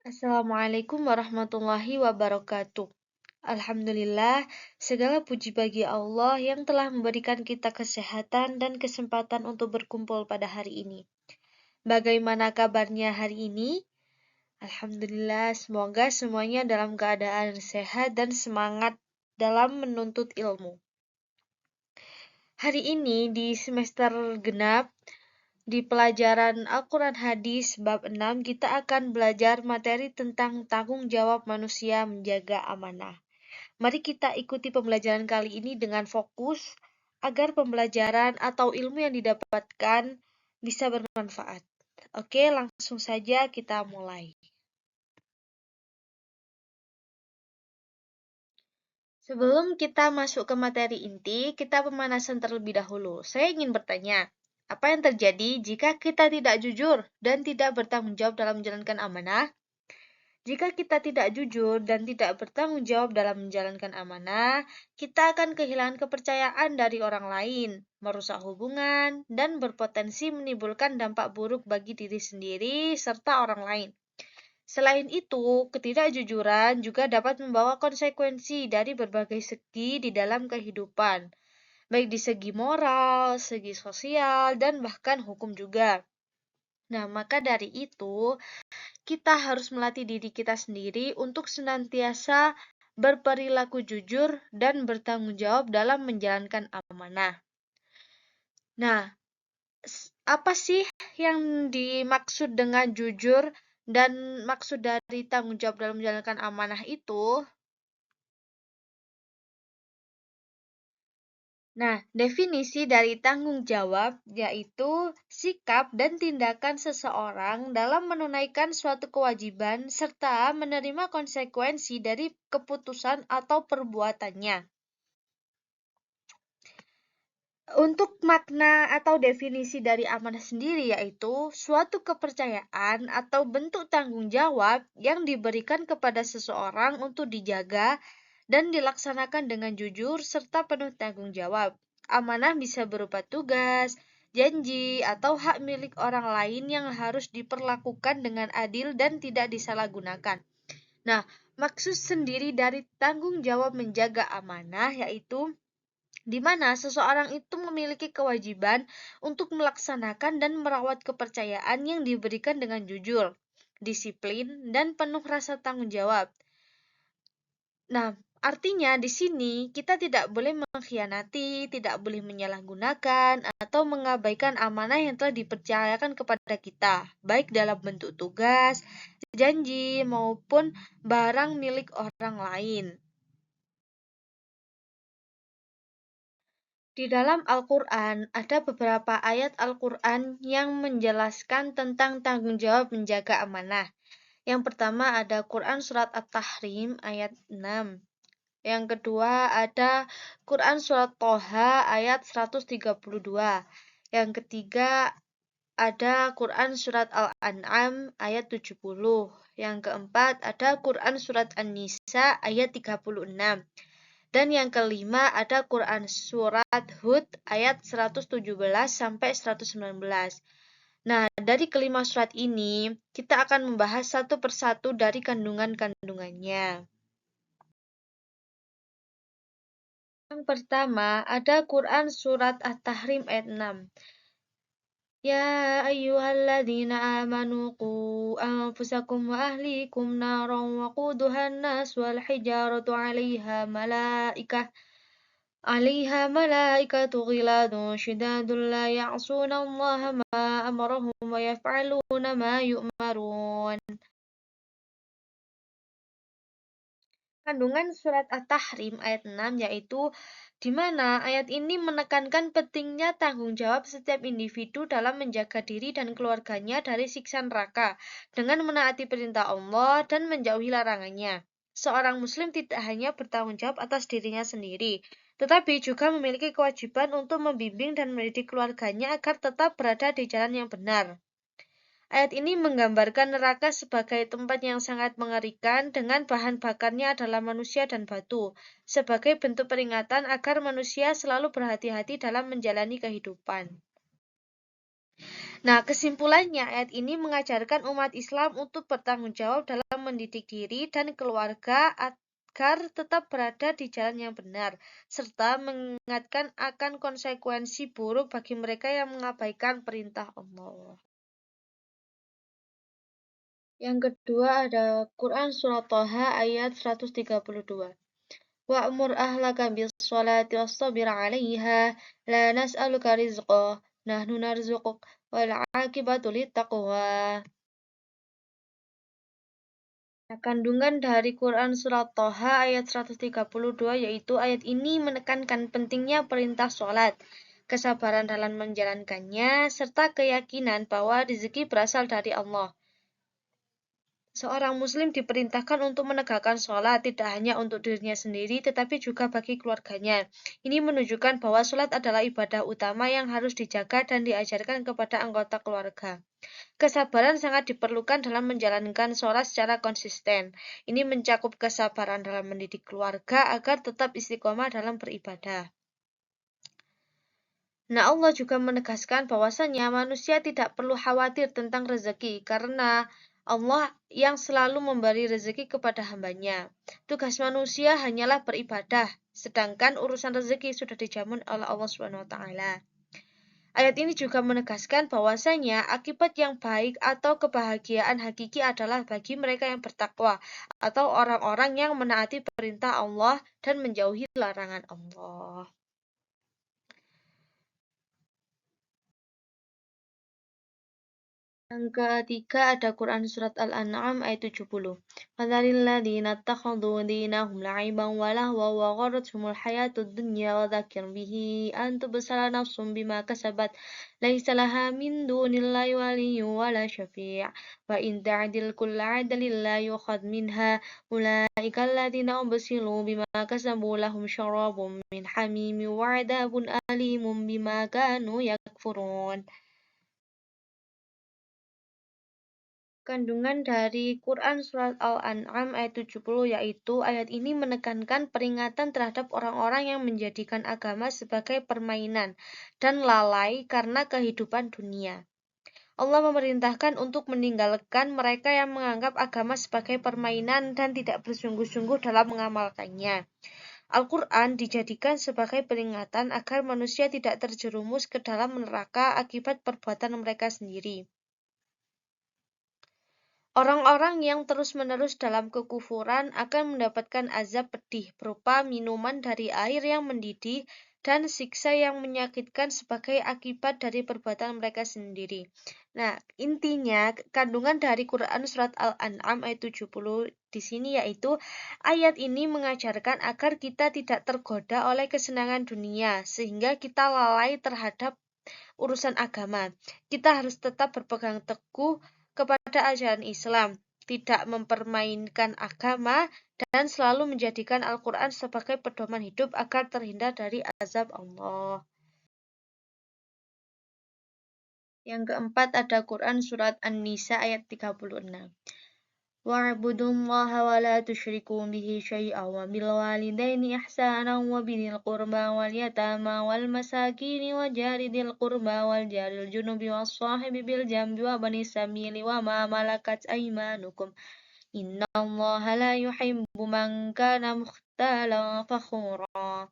Assalamualaikum warahmatullahi wabarakatuh. Alhamdulillah, segala puji bagi Allah yang telah memberikan kita kesehatan dan kesempatan untuk berkumpul pada hari ini. Bagaimana kabarnya hari ini? Alhamdulillah, semoga semuanya dalam keadaan sehat dan semangat dalam menuntut ilmu. Hari ini di semester genap, di pelajaran Al-Quran Hadis bab 6, kita akan belajar materi tentang tanggung jawab manusia menjaga amanah. Mari kita ikuti pembelajaran kali ini dengan fokus agar pembelajaran atau ilmu yang didapatkan bisa bermanfaat. Oke, langsung saja kita mulai. Sebelum kita masuk ke materi inti, kita pemanasan terlebih dahulu. Saya ingin bertanya, apa yang terjadi jika kita tidak jujur dan tidak bertanggung jawab dalam menjalankan amanah? Jika kita tidak jujur dan tidak bertanggung jawab dalam menjalankan amanah, kita akan kehilangan kepercayaan dari orang lain, merusak hubungan, dan berpotensi menimbulkan dampak buruk bagi diri sendiri serta orang lain. Selain itu, ketidakjujuran juga dapat membawa konsekuensi dari berbagai segi di dalam kehidupan, baik di segi moral, segi sosial, dan bahkan hukum juga. Nah, maka dari itu, kita harus melatih diri kita sendiri untuk senantiasa berperilaku jujur dan bertanggung jawab dalam menjalankan amanah. Nah, apa sih yang dimaksud dengan jujur dan maksud dari tanggung jawab dalam menjalankan amanah itu? Nah, definisi dari tanggung jawab yaitu sikap dan tindakan seseorang dalam menunaikan suatu kewajiban serta menerima konsekuensi dari keputusan atau perbuatannya. Untuk makna atau definisi dari amanah sendiri yaitu suatu kepercayaan atau bentuk tanggung jawab yang diberikan kepada seseorang untuk dijaga dan dilaksanakan dengan jujur serta penuh tanggung jawab. Amanah bisa berupa tugas, janji, atau hak milik orang lain yang harus diperlakukan dengan adil dan tidak disalahgunakan. Nah, maksud sendiri dari tanggung jawab menjaga amanah yaitu di mana seseorang itu memiliki kewajiban untuk melaksanakan dan merawat kepercayaan yang diberikan dengan jujur, disiplin, dan penuh rasa tanggung jawab. Nah, artinya di sini kita tidak boleh mengkhianati, tidak boleh menyalahgunakan, atau mengabaikan amanah yang telah dipercayakan kepada kita, baik dalam bentuk tugas, janji, maupun barang milik orang lain. Di dalam Al-Quran, ada beberapa ayat Al-Quran yang menjelaskan tentang tanggung jawab menjaga amanah. Yang pertama ada Quran Surat At-Tahrim ayat 6. Yang kedua ada Quran Surat Toha ayat 132. Yang ketiga ada Quran Surat Al-An'am ayat 70. Yang keempat ada Quran Surat An-Nisa ayat 36. Dan yang kelima ada Quran Surat Hud ayat 117 sampai 119. Nah, dari kelima surat ini, kita akan membahas satu persatu dari kandungan-kandungannya. Yang pertama, ada Quran Surat At-Tahrim ayat 6. Ya ayyuhalladzina amanu qu anfusakum wa ahlikum naran waquduhan nas wal hijaratu 'alaiha malaikatu ghiladun syidadun la ya'suna Allah ma amarahum wa yaf'aluna ma yu'marun. Kandungan surat At-Tahrim ayat 6 yaitu di mana ayat ini menekankan pentingnya tanggung jawab setiap individu dalam menjaga diri dan keluarganya dari siksa neraka dengan menaati perintah Allah dan menjauhi larangannya. Seorang muslim tidak hanya bertanggung jawab atas dirinya sendiri, tetapi juga memiliki kewajiban untuk membimbing dan mendidik keluarganya agar tetap berada di jalan yang benar. Ayat ini menggambarkan neraka sebagai tempat yang sangat mengerikan dengan bahan bakarnya adalah manusia dan batu, sebagai bentuk peringatan agar manusia selalu berhati-hati dalam menjalani kehidupan. Nah, kesimpulannya ayat ini mengajarkan umat Islam untuk bertanggung jawab dalam mendidik diri dan keluarga agar tetap berada di jalan yang benar, serta mengingatkan akan konsekuensi buruk bagi mereka yang mengabaikan perintah Allah. Yang kedua ada Quran Surat Thaha ayat 132. Wa'mur ahlaka bis-sholati wastabir 'alaiha la nas'aluka rizqa nahnu narzuquk wal 'aqibatu lit-taqwa. Nah, kandungan dari Quran Surat Thaha ayat 132 yaitu ayat ini menekankan pentingnya perintah sholat, kesabaran dalam menjalankannya, serta keyakinan bahwa rezeki berasal dari Allah. Seorang muslim diperintahkan untuk menegakkan sholat tidak hanya untuk dirinya sendiri tetapi juga bagi keluarganya. Ini menunjukkan bahwa sholat adalah ibadah utama yang harus dijaga dan diajarkan kepada anggota keluarga. Kesabaran sangat diperlukan dalam menjalankan sholat secara konsisten. Ini mencakup kesabaran dalam mendidik keluarga agar tetap istiqomah dalam beribadah. Nah, Allah juga menegaskan bahwasanya manusia tidak perlu khawatir tentang rezeki karena Allah yang selalu memberi rezeki kepada hambanya. Tugas manusia hanyalah beribadah, sedangkan urusan rezeki sudah dijamin oleh Allah SWT. Ayat ini juga menegaskan bahwasanya akibat yang baik atau kebahagiaan hakiki adalah bagi mereka yang bertakwa atau orang-orang yang menaati perintah Allah dan menjauhi larangan Allah. Yang ketiga ada Quran Surat Al-An'am ayat 70. Fadzalil ladzina ittakhadhu dinahum la'iban wa lahwa wa gharratuhumul hayatud dunya wa dzakir bihi an tubsala nafsum bima kasabat laisa laha min dunillahi waliyyun wala syafi' wa in ta'dil kulla 'adlin la yukhad minha ulaika alladzina ubsilu bima kasabu lahum syarabun min hamimin wa 'adabun alimun bima kanu yakfurun. Kandungan dari Quran Surat Al-An'am ayat 70 yaitu ayat ini menekankan peringatan terhadap orang-orang yang menjadikan agama sebagai permainan dan lalai karena kehidupan dunia. Allah memerintahkan untuk meninggalkan mereka yang menganggap agama sebagai permainan dan tidak bersungguh-sungguh dalam mengamalkannya. Al-Quran dijadikan sebagai peringatan agar manusia tidak terjerumus ke dalam neraka akibat perbuatan mereka sendiri. Orang-orang yang terus-menerus dalam kekufuran akan mendapatkan azab pedih berupa minuman dari air yang mendidih dan siksa yang menyakitkan sebagai akibat dari perbuatan mereka sendiri. Nah, intinya kandungan dari Quran Surat Al-An'am ayat 70 di sini yaitu ayat ini mengajarkan agar kita tidak tergoda oleh kesenangan dunia sehingga kita lalai terhadap urusan agama. Kita harus tetap berpegang teguh kepada ajaran Islam, tidak mempermainkan agama, dan selalu menjadikan Al-Quran sebagai pedoman hidup agar terhindar dari azab Allah. Yang keempat ada Quran Surat An-Nisa ayat 36. واعبدوا الله ولا تشركوا به شيئا وبالوالدين إحسانا وبذي القربى واليتامى والمساكين وجار ذي القربى والجار الجنب والصاحب بالجنب وبني السبيل وما ملكت أيمانكم إن الله لا يحب من كان مختالا فخورا.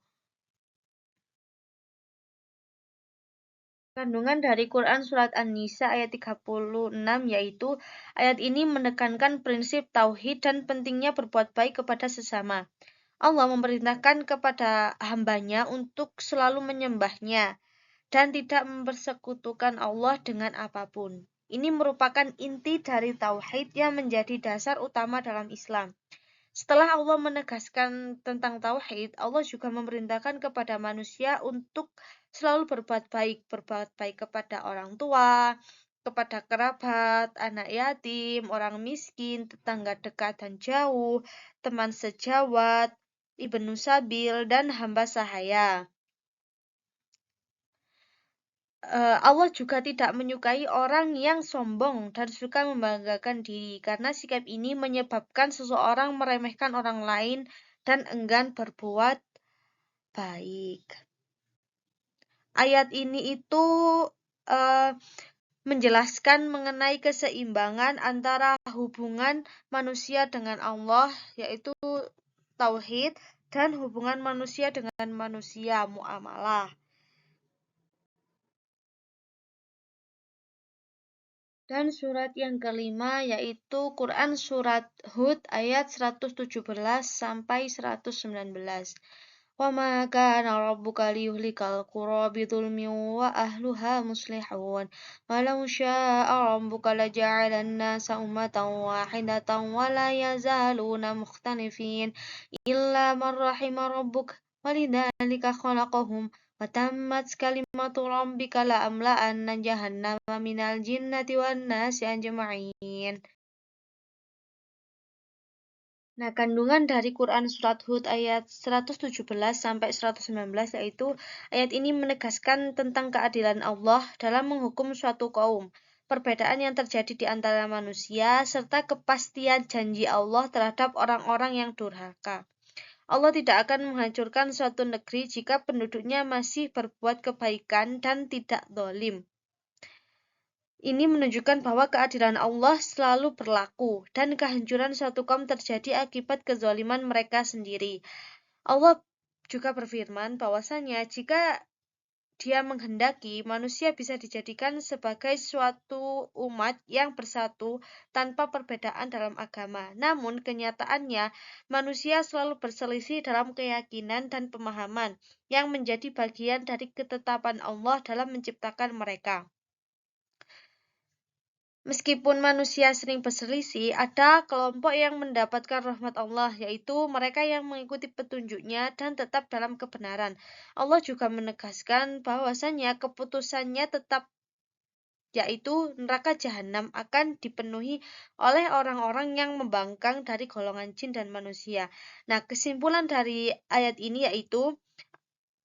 Kandungan dari Quran Surat An-Nisa ayat 36 yaitu ayat ini menekankan prinsip tauhid dan pentingnya berbuat baik kepada sesama. Allah memerintahkan kepada hambanya untuk selalu menyembahnya dan tidak mempersekutukan Allah dengan apapun. Ini merupakan inti dari tauhid yang menjadi dasar utama dalam Islam. Setelah Allah menegaskan tentang tauhid, Allah juga memerintahkan kepada manusia untuk selalu berbuat baik kepada orang tua, kepada kerabat, anak yatim, orang miskin, tetangga dekat dan jauh, teman sejawat, ibnu sabil, dan hamba sahaya. Allah juga tidak menyukai orang yang sombong dan suka membanggakan diri, karena sikap ini menyebabkan seseorang meremehkan orang lain dan enggan berbuat baik. Ayat ini itu menjelaskan mengenai keseimbangan antara hubungan manusia dengan Allah, yaitu tauhid, dan hubungan manusia dengan manusia, muamalah. Dan surat yang kelima yaitu Quran surat Hud ayat 117 sampai 119. Wa ma kana rabbuka liyuhlikal qura bidzulmin wa ahluha muslihun. Walau syaa rabbuka laja'alan nasa ummatan wahidatan wa la yazaluna mukhtalifin illa man rahima rabbuk walidzalika khalaqahum wa tammat kalimatu rabbika la'amla'anna jahannama minal jinnati wan nasi ajma'in. Nah, kandungan dari Quran Surat Hud ayat 117 sampai 119 yaitu ayat ini menegaskan tentang keadilan Allah dalam menghukum suatu kaum, perbedaan yang terjadi di antara manusia, serta kepastian janji Allah terhadap orang-orang yang durhaka. Allah tidak akan menghancurkan suatu negeri jika penduduknya masih berbuat kebaikan dan tidak zalim. Ini menunjukkan bahwa keadilan Allah selalu berlaku dan kehancuran suatu kaum terjadi akibat kezaliman mereka sendiri. Allah juga berfirman bahwasanya jika Dia menghendaki, manusia bisa dijadikan sebagai suatu umat yang bersatu tanpa perbedaan dalam agama. Namun kenyataannya manusia selalu berselisih dalam keyakinan dan pemahaman yang menjadi bagian dari ketetapan Allah dalam menciptakan mereka. Meskipun manusia sering berselisih, ada kelompok yang mendapatkan rahmat Allah, yaitu mereka yang mengikuti petunjuknya dan tetap dalam kebenaran. Allah juga menegaskan bahwasanya keputusannya tetap, yaitu neraka jahanam akan dipenuhi oleh orang-orang yang membangkang dari golongan jin dan manusia. Nah, kesimpulan dari ayat ini yaitu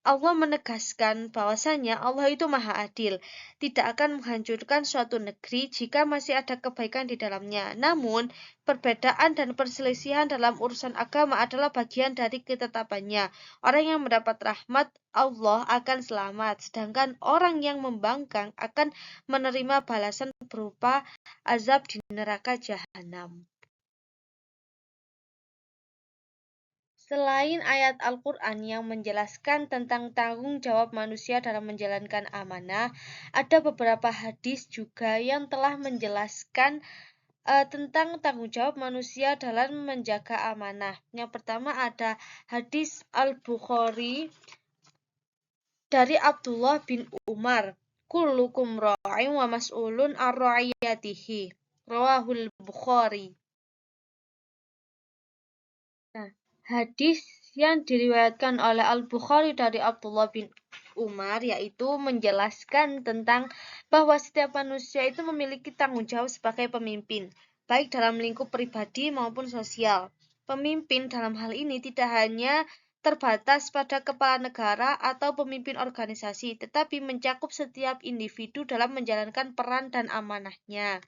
Allah menegaskan bahwasanya Allah itu Maha Adil, tidak akan menghancurkan suatu negeri jika masih ada kebaikan di dalamnya. Namun, perbedaan dan perselisihan dalam urusan agama adalah bagian dari ketetapannya. Orang yang mendapat rahmat Allah akan selamat, sedangkan orang yang membangkang akan menerima balasan berupa azab di neraka jahanam. Selain ayat Al-Quran yang menjelaskan tentang tanggung jawab manusia dalam menjalankan amanah, ada beberapa hadis juga yang telah menjelaskan tentang tanggung jawab manusia dalam menjaga amanah. Yang pertama ada hadis Al-Bukhari dari Abdullah bin Umar. Kullukum ra'in wa mas'ulun ar-ra'iyatihi. Rawahul Bukhari. Nah, hadis yang diriwayatkan oleh Al-Bukhari dari Abdullah bin Umar yaitu menjelaskan tentang bahwa setiap manusia itu memiliki tanggung jawab sebagai pemimpin, baik dalam lingkup pribadi maupun sosial. Pemimpin dalam hal ini tidak hanya terbatas pada kepala negara atau pemimpin organisasi, tetapi mencakup setiap individu dalam menjalankan peran dan amanahnya.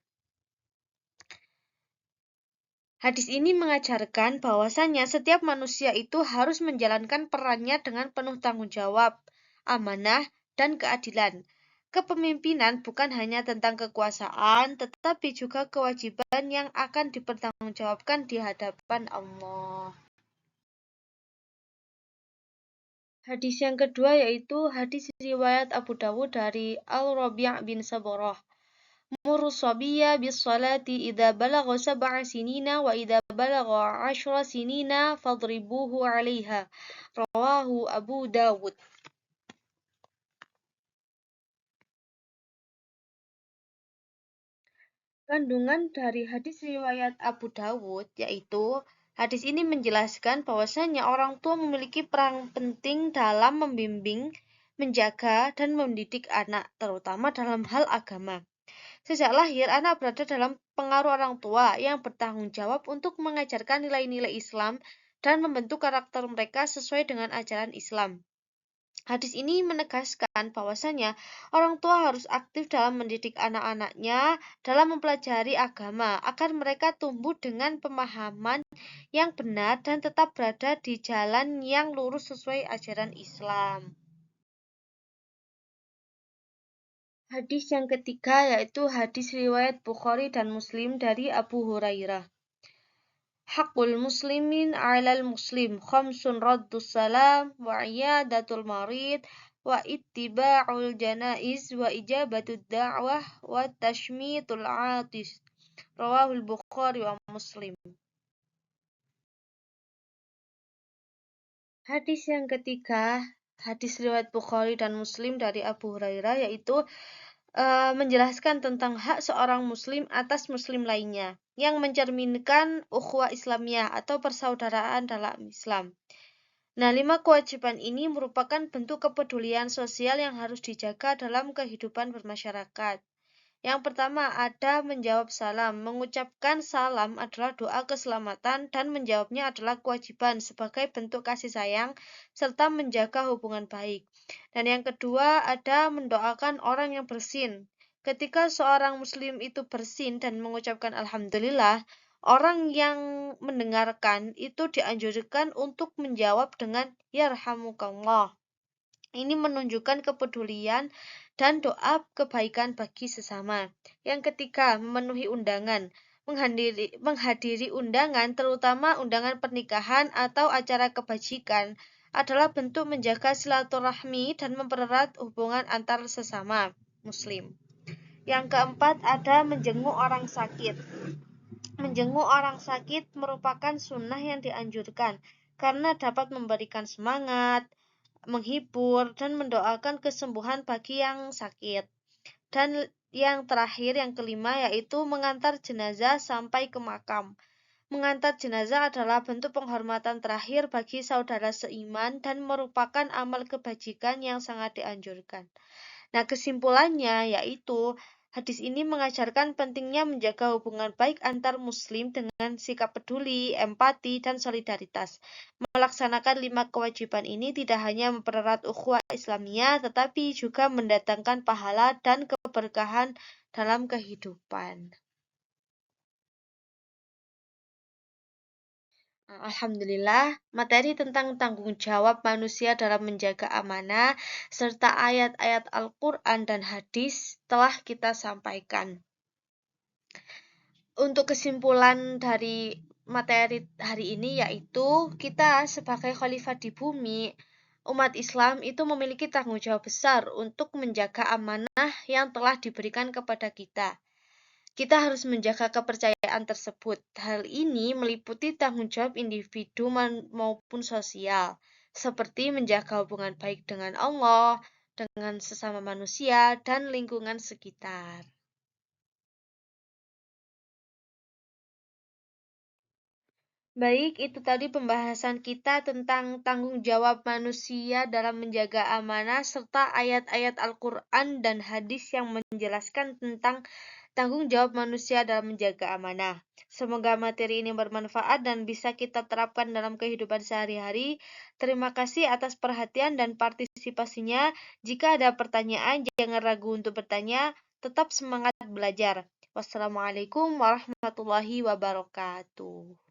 Hadis ini mengajarkan bahwasanya setiap manusia itu harus menjalankan perannya dengan penuh tanggung jawab, amanah, dan keadilan. Kepemimpinan bukan hanya tentang kekuasaan, tetapi juga kewajiban yang akan dipertanggungjawabkan di hadapan Allah. Hadis yang kedua yaitu hadis riwayat Abu Dawud dari Al-Rabi' bin Sabarah. Murru sabiyya bis salati idza balagha sab'a sinina wa idza balagha 'ashra sinina fadribuhu 'alaiha. Rawahu Abu Dawud. Kandungan dari hadis riwayat Abu Dawud yaitu hadis ini menjelaskan bahwasanya orang tua memiliki peran penting dalam membimbing, menjaga, dan mendidik anak, terutama dalam hal agama. Sejak lahir, anak berada dalam pengaruh orang tua yang bertanggung jawab untuk mengajarkan nilai-nilai Islam dan membentuk karakter mereka sesuai dengan ajaran Islam. Hadis ini menegaskan bahwasanya orang tua harus aktif dalam mendidik anak-anaknya dalam mempelajari agama agar mereka tumbuh dengan pemahaman yang benar dan tetap berada di jalan yang lurus sesuai ajaran Islam. Hadis yang ketiga yaitu hadis riwayat Bukhari dan Muslim dari Abu Hurairah. Hakul muslimin 'alal muslim khamsun raddus salam wa iyadatul marid wa ittiba'ul janaiz wa ijabatud da'wah wa tashmitul 'atis. Rawahul Bukhari wa Muslim. Hadis yang ketiga, hadis riwayat Bukhari dan Muslim dari Abu Hurairah yaitu menjelaskan tentang hak seorang muslim atas muslim lainnya yang mencerminkan ukhuwah Islamiyah atau persaudaraan dalam Islam. Nah, 5 kewajiban ini merupakan bentuk kepedulian sosial yang harus dijaga dalam kehidupan bermasyarakat. Yang pertama ada menjawab salam. Mengucapkan salam adalah doa keselamatan dan menjawabnya adalah kewajiban sebagai bentuk kasih sayang serta menjaga hubungan baik. Dan yang kedua ada mendoakan orang yang bersin. Ketika seorang muslim itu bersin dan mengucapkan alhamdulillah, orang yang mendengarkan itu dianjurkan untuk menjawab dengan yarhamukallah. Ini menunjukkan kepedulian dan doa kebaikan bagi sesama. Yang ketiga, memenuhi undangan. Menghadiri undangan, terutama undangan pernikahan atau acara kebajikan, adalah bentuk menjaga silaturahmi dan mempererat hubungan antar sesama muslim. Yang keempat, ada menjenguk orang sakit. Menjenguk orang sakit merupakan sunnah yang dianjurkan karena dapat memberikan semangat, menghibur, dan mendoakan kesembuhan bagi yang sakit. Dan yang terakhir, yang kelima, yaitu mengantar jenazah sampai ke makam. Mengantar jenazah adalah bentuk penghormatan terakhir bagi saudara seiman dan merupakan amal kebajikan yang sangat dianjurkan. Nah, kesimpulannya yaitu hadis ini mengajarkan pentingnya menjaga hubungan baik antar muslim dengan sikap peduli, empati, dan solidaritas. Melaksanakan 5 kewajiban ini tidak hanya mempererat ukhuwah Islamiyah, tetapi juga mendatangkan pahala dan keberkahan dalam kehidupan. Alhamdulillah, materi tentang tanggung jawab manusia dalam menjaga amanah serta ayat-ayat Al-Quran dan hadis telah kita sampaikan. Untuk kesimpulan dari materi hari ini yaitu kita sebagai khalifah di bumi, umat Islam itu memiliki tanggung jawab besar untuk menjaga amanah yang telah diberikan kepada kita. Kita harus menjaga kepercayaan tersebut. Hal ini meliputi tanggung jawab individu maupun sosial, seperti menjaga hubungan baik dengan Allah, dengan sesama manusia, dan lingkungan sekitar. Baik, itu tadi pembahasan kita tentang tanggung jawab manusia dalam menjaga amanah serta ayat-ayat Al-Quran dan hadis yang menjelaskan tentang tanggung jawab manusia dalam menjaga amanah. Semoga materi ini bermanfaat dan bisa kita terapkan dalam kehidupan sehari-hari. Terima kasih atas perhatian dan partisipasinya. Jika ada pertanyaan, jangan ragu untuk bertanya. Tetap semangat belajar. Wassalamualaikum warahmatullahi wabarakatuh.